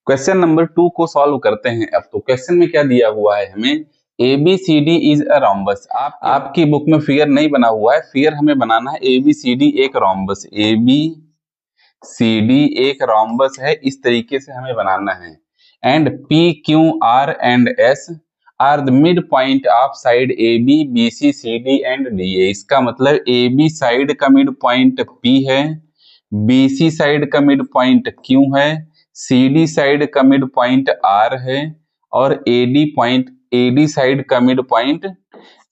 Question number 2 को solve करते हैं। अब तो क्वेश्चन में क्या दिया हुआ है हमें, ABCD इज अ रोम्बस। आपकी बुक में फिगर नहीं बना हुआ है, फिगर हमें बनाना है ABCD एक रोम्बस। ABCD एक रोम्बस है, इस तरीके से हमें बनाना है। And PQR and S are the mid point of side AB BC CD and DA। इसका मतलब AB साइड का मिड पॉइंट P है, BC साइड का मिड पॉइंट Q है, CD साइड का मिड पॉइंट R है और AD साइड का मिड पॉइंट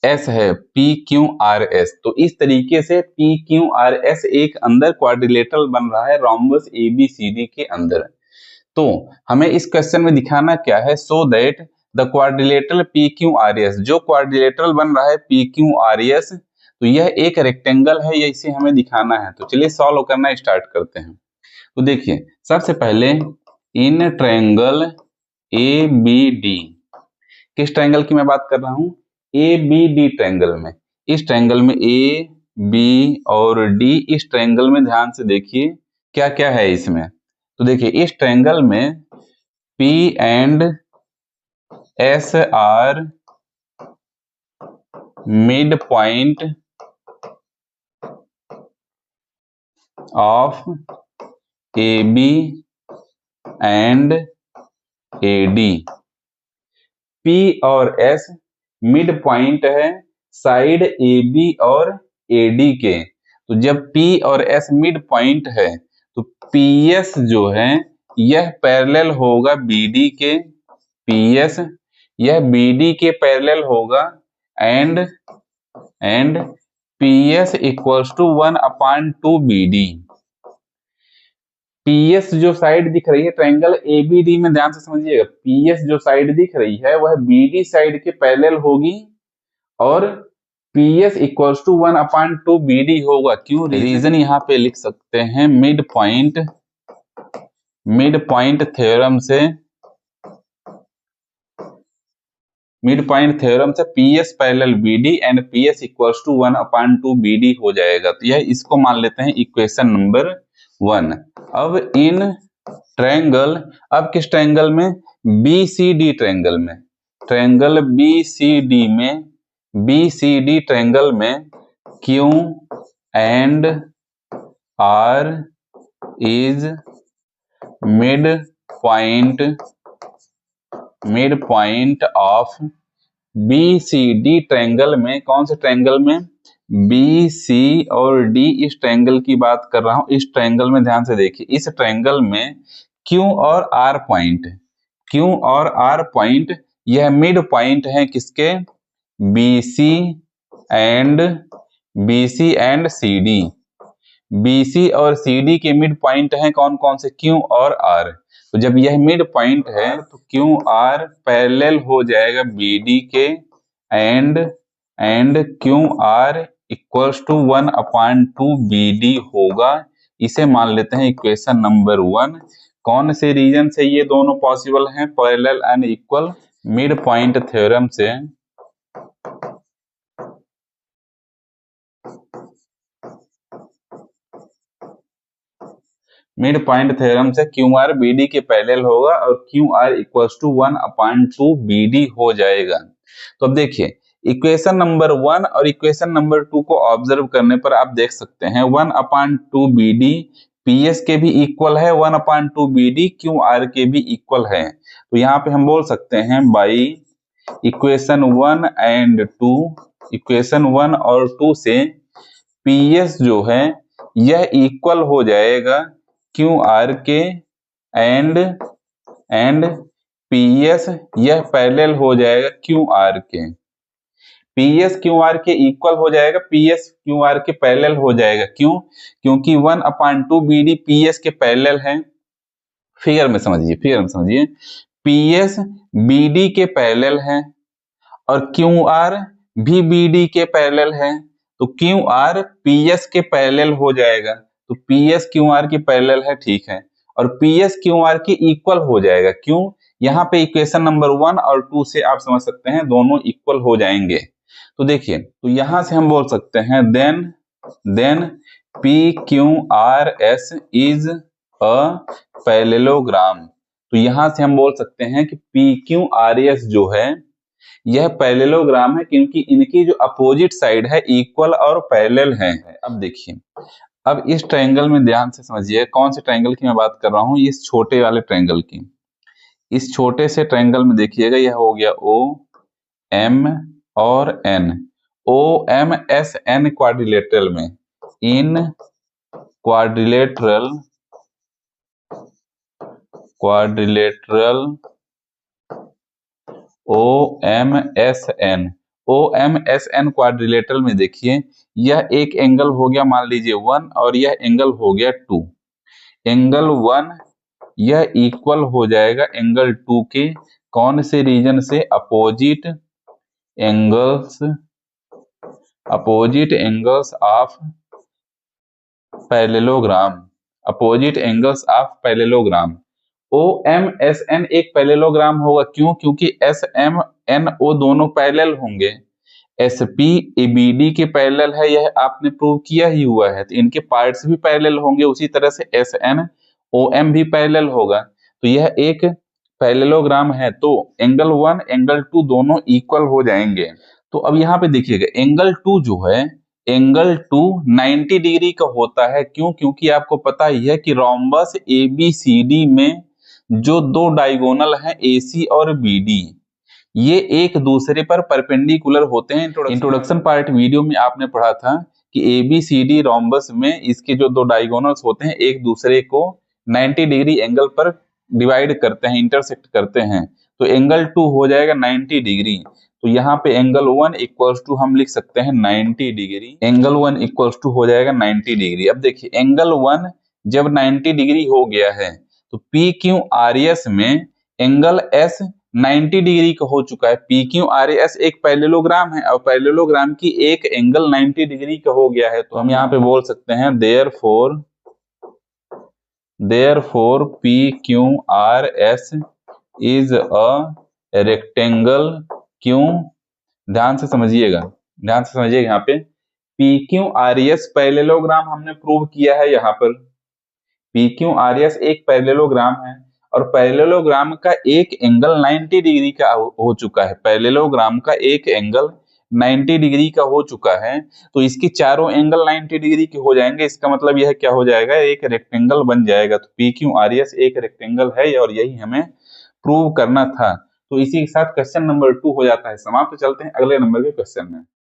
S है, PQRS। तो इस तरीके से PQRS एक अंदर क्वाड्रिलेटरल बन रहा है रोम्बस ABCD के अंदर। तो हमें इस क्वेश्चन में दिखाना क्या है, so that the quadrilateral PQRS, जो क्वाड्रिलेटरल बन रहा है PQRS, तो यह एक रेक्टेंगल है, ये इसे हमें दिखाना है। तो चलिए सॉल्व करना स्टार्ट करते हैं। तो देखिए सबसे पहले इन ट्रायंगल ABD, किस ट्रायंगल की मैं बात कर रहा हूं, ABD ट्रायंगल में। इस ट्रायंगल में A, B और D, इस ट्रायंगल में ध्यान से देखिए क्या क्या है इसमें। तो देखिए इस ट्रायंगल में P and S are mid point of AB and AD। P और S मिड पॉइंट है साइड AB और AD के। तो जब P और S मिड पॉइंट है तो PS जो है यह पैरेलल होगा BD के, PS यह BD के पैरेलल होगा and PS equals to 1/2 BD। PS जो साइड दिख रही है ट्रायंगल ABD में, ध्यान से समझिएगा, PS जो साइड दिख रही है वह BD साइड के पैरेलल होगी और PS इक्वल्स टू 1/2 BD होगा। क्यों? रीजन यहाँ पे लिख सकते हैं मिड पॉइंट थ्योरम से PS parallel BD and PS equals to 1/2 BD हो जाएगा। तो यह इसको मान लेते हैं इक्वेशन नंबर 1। अब इन ट्रायंगल, अब किस ट्रायंगल में, BCD ट्रायंगल में, ट्रायंगल BCD ट्रायंगल में Q and R is mid point of BCD triangle में। कौन से ट्रायंगल में, BC और D, इस ट्रायंगल की बात कर रहा हूं। इस ट्रायंगल में ध्यान से देखिए, इस ट्रायंगल में Q और R पॉइंट यह मिड पॉइंट है किसके, BC एंड CD। BC और CD के मिड पॉइंट हैं कौन कौन से, Q और R। तो जब यह मिड पॉइंट है तो QR पैरेलल हो जाएगा BD के and QR equals to 1/2 BD होगा। इसे मान लेते हैं इक्वेशन नंबर 1। कौन से रीजन से ये दोनों पॉसिबल हैं, parallel and equal, mid point theorem से। मिड पॉइंट थ्योरम से QR BD के पैरेलल होगा और QR इक्वल्स टू 1/2 BD हो जाएगा। तो अब देखिए इक्वेशन नंबर 1 और इक्वेशन नंबर 2 को ऑब्जर्व करने पर आप देख सकते हैं 1/2 BD PS के भी इक्वल है, 1/2 BD QR के भी इक्वल है। तो यहाँ पे हम बोल सकते हैं बाई इक्वेशन 1 एंड 2, इक्वेशन 1 और 2 से PS जो है यह इक्वल हो जाएगा QR के एंड PS यह पैरेलल हो जाएगा QR के। PS QR के इक्वल हो जाएगा, PS QR के पैरेलल हो जाएगा। क्यों? क्योंकि 1/2 BD PS के पैरेलल है। फिगर में समझिए, PS BD के पैरेलल है और QR भी BD के पैरेलल है। तो QR PS के पैरेलल हो जाएगा। तो PS QR के पैरेलल है, ठीक है, और PS QR के इक्वल हो जाएगा। क्यों? यहाँ पे इक्वेशन नंबर 1 और 2 से आप समझ सकते हैं दोनों इक्वल हो जाएंगे। तो देखिए, तो यहां से हम बोल सकते हैं then PQRS is a parallelogram. तो यहां से हम बोल सकते हैं कि PQRS जो है यह पैरेललोग्राम है, क्योंकि इनकी जो अपोजिट साइड है इक्वल और पैरेलल है। अब देखिए, अब इस ट्रायंगल में ध्यान से समझिए, कौन से ट्रायंगल की मैं बात कर रहा हूँ, इस छोटे वाले ट्रायंगल की। इस छोटे से ट्रायंगल में देखिएगा, यह हो गया OM और N, OMSN क्वाड्रिलेटरल में, इन क्वाड्रिलेटरल OMSN क्वाड्रिलेटरल में देखिए, यह एक एंगल हो गया मान लीजिए 1 और यह एंगल हो गया 2। एंगल 1 यह इक्वल हो जाएगा एंगल 2 के कौन से रीजन से, opposite angles of parallelogram. OMSN एक पैरेललोग्राम होगा, क्यों? क्योंकि SMNO दोनों पैरेलल होंगे। SP ABD के पैरेलल है, यह आपने प्रूव किया ही हुआ है, तो इनके पार्ट्स भी पैरेलल होंगे। उसी तरह से SN OM भी पैरेलल होगा, तो यह एक पैरेललोग्राम है। तो एंगल 1 एंगल 2 दोनों इक्वल हो जाएंगे। तो अब यहाँ पे देखिएगा, एंगल 2 जो है, एंगल 2 90 डिग्री का होता है। क्यों? क्योंकि आपको पता ही है कि रोम्बस ABCD में जो दो डायगोनल हैं AC और BD, ये एक दूसरे पर परपेंडिकुलर होते हैं। इंट्रोडक्शन पार्ट वीडियो में आपने पढ़ा था कि ABCD रोम्बस में इसके जो दो डायगोनल्स होते हैं एक दूसरे को 90 डिग्री एंगल पर डिवाइड करते हैं, इंटरसेक्ट करते हैं। तो एंगल 2 हो जाएगा 90 डिग्री। तो यहाँ पे एंगल 1 इक्वल्स टू हम लिख सकते हैं 90 डिग्री। एंगल 1 इक्वल्स टू हो जाएगा 90 डिग्री। अब देखिए, एंगल 1 जब 90 डिग्री हो गया है तो PQRS में एंगल S 90 डिग्री का हो चुका है। PQRS एक पैरेललोग्राम है और पैरेललोग्राम की एक एंगल 90 डिग्री का हो गया है। तो हम यहाँ पे बोल सकते हैं therefore PQRS is a rectangle। क्यों? ध्यान से समझिएगा यहाँ पे PQRS पैरेललोग्राम हमने प्रूव किया है। यहाँ पर PQRS एक पैरेललोग्राम है और पैरेललोग्राम का एक एंगल 90 डिग्री का हो चुका है। पैरेललोग्राम का एक एंगल 90 डिग्री का हो चुका है, तो इसके चारों एंगल 90 डिग्री के हो जाएंगे। इसका मतलब यह क्या हो जाएगा, एक रेक्टेंगल बन जाएगा। तो PQRS एक रेक्टेंगल है और यही हमें प्रूव करना था। तो इसी के साथ क्वेश्चन नंबर 2 हो जाता है समाप्त। चलते हैं अगले नंबर के क्वेश्चन में।